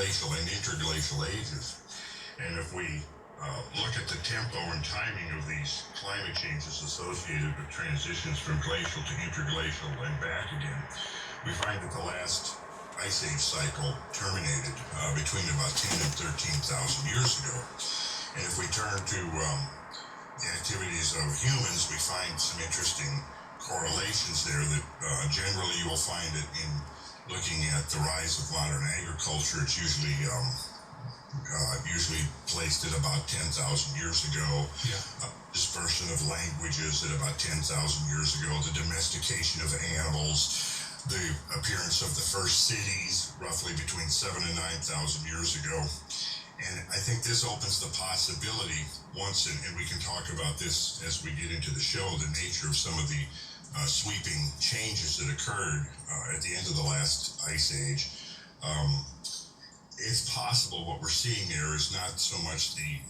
glacial and interglacial ages. And if we look at the tempo and timing of these climate changes associated with transitions from glacial to interglacial and back again, we find that the last ice age cycle terminated between about 10 and 13,000 years ago. And if we turn to the activities of humans, we find some interesting correlations there that generally you will find it in looking at the rise of modern agriculture. It's usually placed at about 10,000 years ago. Dispersion of languages at about 10,000 years ago. The domestication of animals. The appearance of the first cities roughly between 7,000 and 9,000 years ago. And I think this opens the possibility once, and we can talk about this as we get into the show, the nature of some of the sweeping changes that occurred at the end of the last ice age. It's possible what we're seeing there is not so much the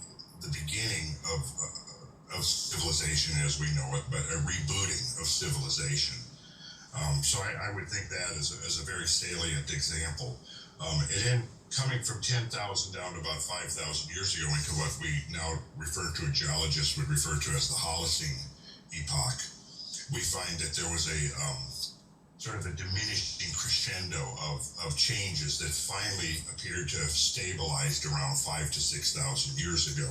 beginning of civilization as we know it, but a rebooting of civilization. So I would think that as a very salient example. And then coming from 10,000 down to about 5,000 years ago into what we now refer to, geologists would refer to as the Holocene epoch, we find that there was a sort of a diminishing crescendo of changes that finally appeared to have stabilized around 5,000 to 6,000 years ago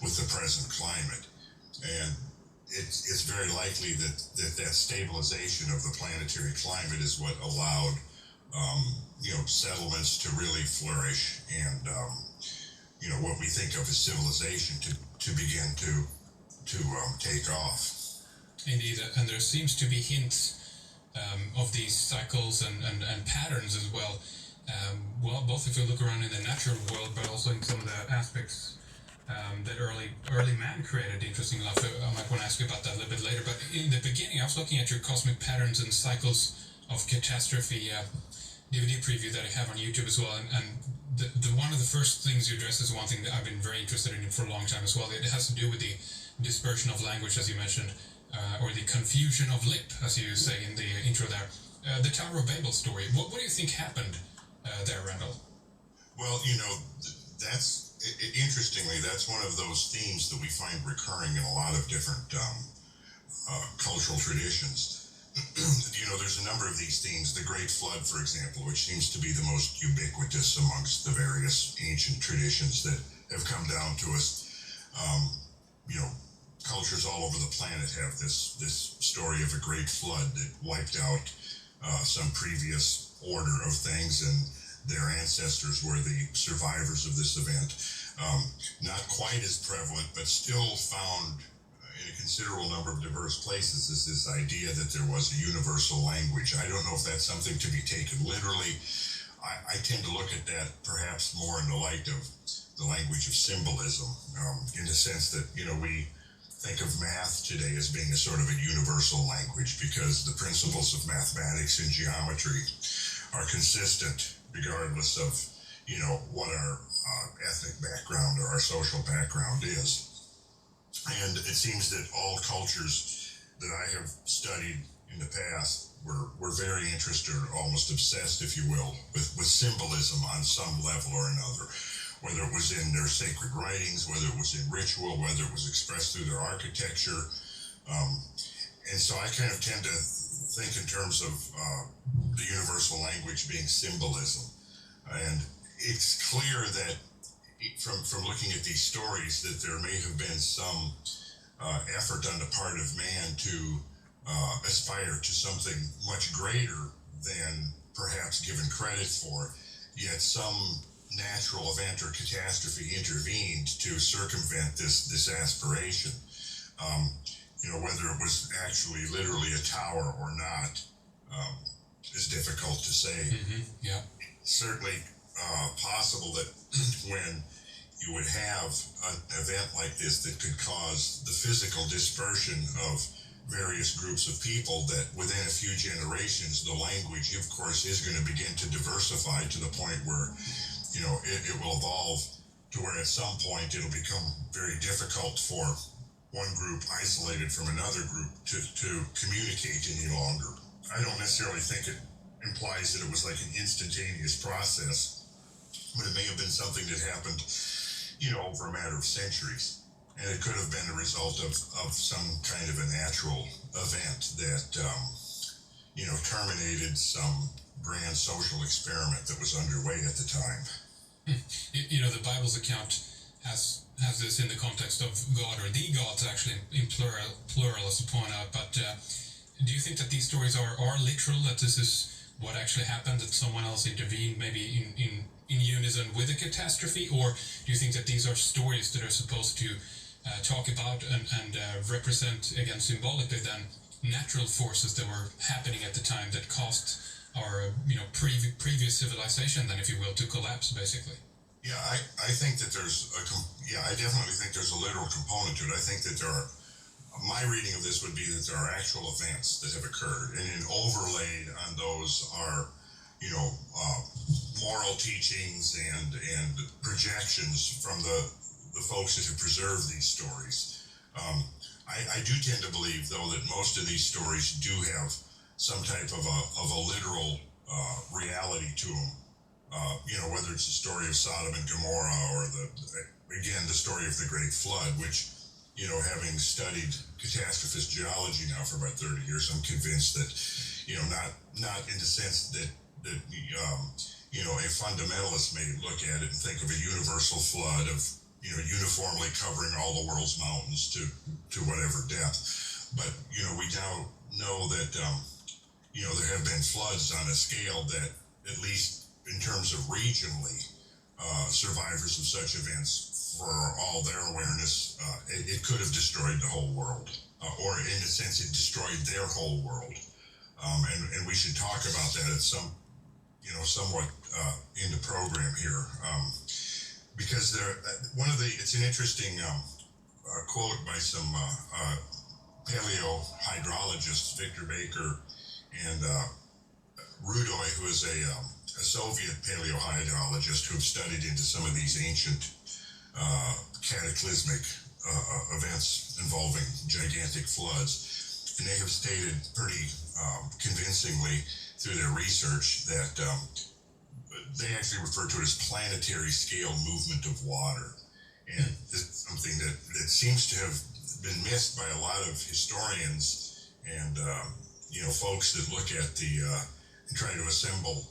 with the present climate. And it's very likely that stabilization of the planetary climate is what allowed settlements to really flourish and what we think of as civilization to begin to take off. Indeed, and there seems to be hints of these cycles and patterns as well. Both if you look around in the natural world, but also in some of the aspects that early man created, interesting enough. I might want to ask you about that a little bit later. But in the beginning, I was looking at your cosmic patterns and cycles of catastrophe DVD preview that I have on YouTube as well. And the one of the first things you address is one thing that I've been very interested in for a long time as well. It has to do with the dispersion of language, as you mentioned, or the confusion of lip, as you say in the intro there. The Tower of Babel story. What do you think happened there, Randall? Well, interestingly, that's one of those themes that we find recurring in a lot of different cultural traditions. There's a number of these themes. The Great Flood, for example, which seems to be the most ubiquitous amongst the various ancient traditions that have come down to us. Cultures all over the planet have this story of a great flood that wiped out some previous order of things, and their ancestors were the survivors of this event. Not quite as prevalent, but still found in a considerable number of diverse places is this idea that there was a universal language. I don't know if that's something to be taken literally. I tend to look at that perhaps more in the light of the language of symbolism, in the sense that, we think of math today as being a sort of a universal language because the principles of mathematics and geometry are consistent regardless of, what our ethnic background or our social background is. And it seems that all cultures that I have studied in the past were very interested, or almost obsessed, if you will, with symbolism on some level or another, whether it was in their sacred writings, whether it was in ritual, whether it was expressed through their architecture. And so I kind of tend to think in terms of the universal language being symbolism. And it's clear that from looking at these stories that there may have been some effort on the part of man to aspire to something much greater than perhaps given credit for, yet some natural event or catastrophe intervened to circumvent this aspiration. Whether it was actually literally a tower or not is difficult to say. Mm-hmm. Yeah. Certainly possible that when you would have an event like this that could cause the physical dispersion of various groups of people, that within a few generations the language, of course, is going to begin to diversify to the point where it will evolve to where at some point it'll become very difficult for one group isolated from another group to communicate any longer. I don't necessarily think it implies that it was like an instantaneous process, but it may have been something that happened, over a matter of centuries. And it could have been a result of some kind of a natural event that, terminated some grand social experiment that was underway at the time. The Bible's account has this in the context of God, or the gods actually in plural as you point out, but do you think that these stories are literal, that this is what actually happened, that someone else intervened maybe in unison with a catastrophe, or do you think that these are stories that are supposed to talk about and represent, again, symbolically then, natural forces that were happening at the time that caused our previous civilization then, if you will, to collapse basically? Yeah, I think that I definitely think there's a literal component to it. I think that my reading of this would be that there are actual events that have occurred, and then overlaid on those are, moral teachings and projections from the folks that have preserved these stories. I do tend to believe, though, that most of these stories do have some type of a literal reality to them. Whether it's the story of Sodom and Gomorrah, or the story of the Great Flood, which, having studied catastrophist geology now for about 30 years, I'm convinced that, not in the sense that a fundamentalist may look at it and think of a universal flood of, uniformly covering all the world's mountains to whatever depth. But, we now know that, there have been floods on a scale that, at least in terms of regionally, survivors of such events, for all their awareness, it could have destroyed the whole world, or in a sense, it destroyed their whole world. And we should talk about that at somewhat in the program here, because it's an interesting quote by some paleohydrologists, Victor Baker and Rudoy, who is a Soviet paleohydrologist who have studied into some of these ancient cataclysmic events involving gigantic floods. And they have stated pretty convincingly through their research that they actually refer to it as planetary scale movement of water. And it's something that seems to have been missed by a lot of historians and folks that look at and try to assemble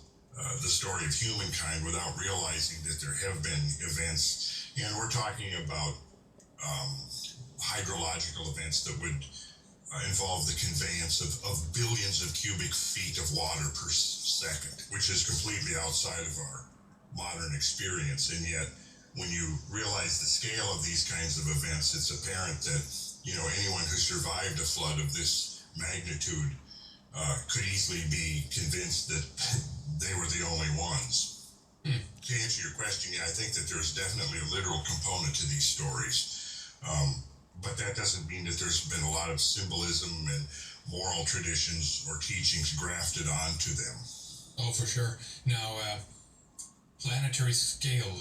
the story of humankind without realizing that there have been events, and we're talking about hydrological events that would involve the conveyance of billions of cubic feet of water per second, which is completely outside of our modern experience. And yet, when you realize the scale of these kinds of events, it's apparent that anyone who survived a flood of this magnitude could easily be convinced that they were the only ones. To answer your question, yeah, I think that there's definitely a literal component to these stories. But that doesn't mean that there's been a lot of symbolism and moral traditions or teachings grafted onto them. Oh, for sure. Now, planetary scale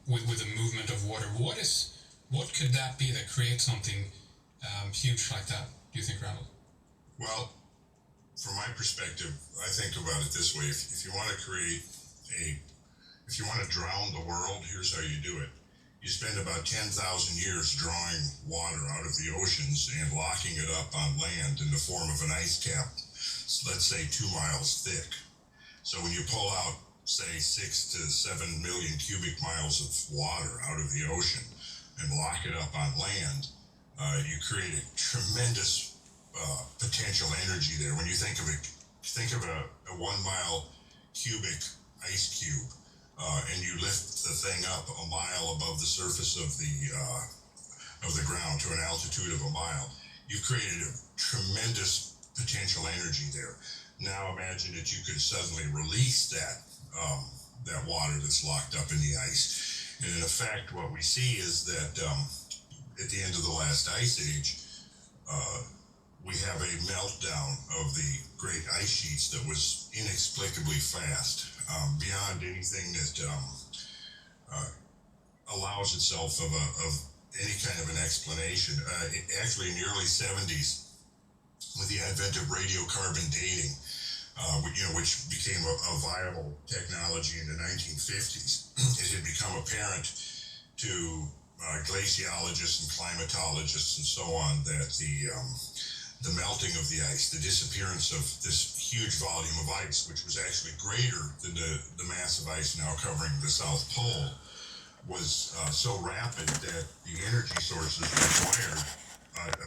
with the movement of water. What could that be that creates something huge like that, do you think, Randall? Well, from my perspective, I think about it this way. If you want to if you want to drown the world, here's how you do it. You spend about 10,000 years drawing water out of the oceans and locking it up on land in the form of an ice cap, let's say 2 miles thick. So when you pull out, say, 6 to 7 million cubic miles of water out of the ocean and lock it up on land, you create a tremendous potential energy there. When you think of a 1 mile cubic ice cube, and you lift the thing up a mile above the surface of the ground to an altitude of a mile, you've created a tremendous potential energy there. Now imagine that you could suddenly release that water that's locked up in the ice. And in effect, what we see is that at the end of the last ice age, we have a meltdown of the great ice sheets that was inexplicably fast, beyond anything that allows itself of any kind of an explanation. Actually, in the early 70s, with the advent of radiocarbon dating, which became a viable technology in the 1950s. It had become apparent to glaciologists and climatologists and so on that the melting of the ice, the disappearance of this huge volume of ice, which was actually greater than the mass of ice now covering the South Pole, was so rapid that the energy sources required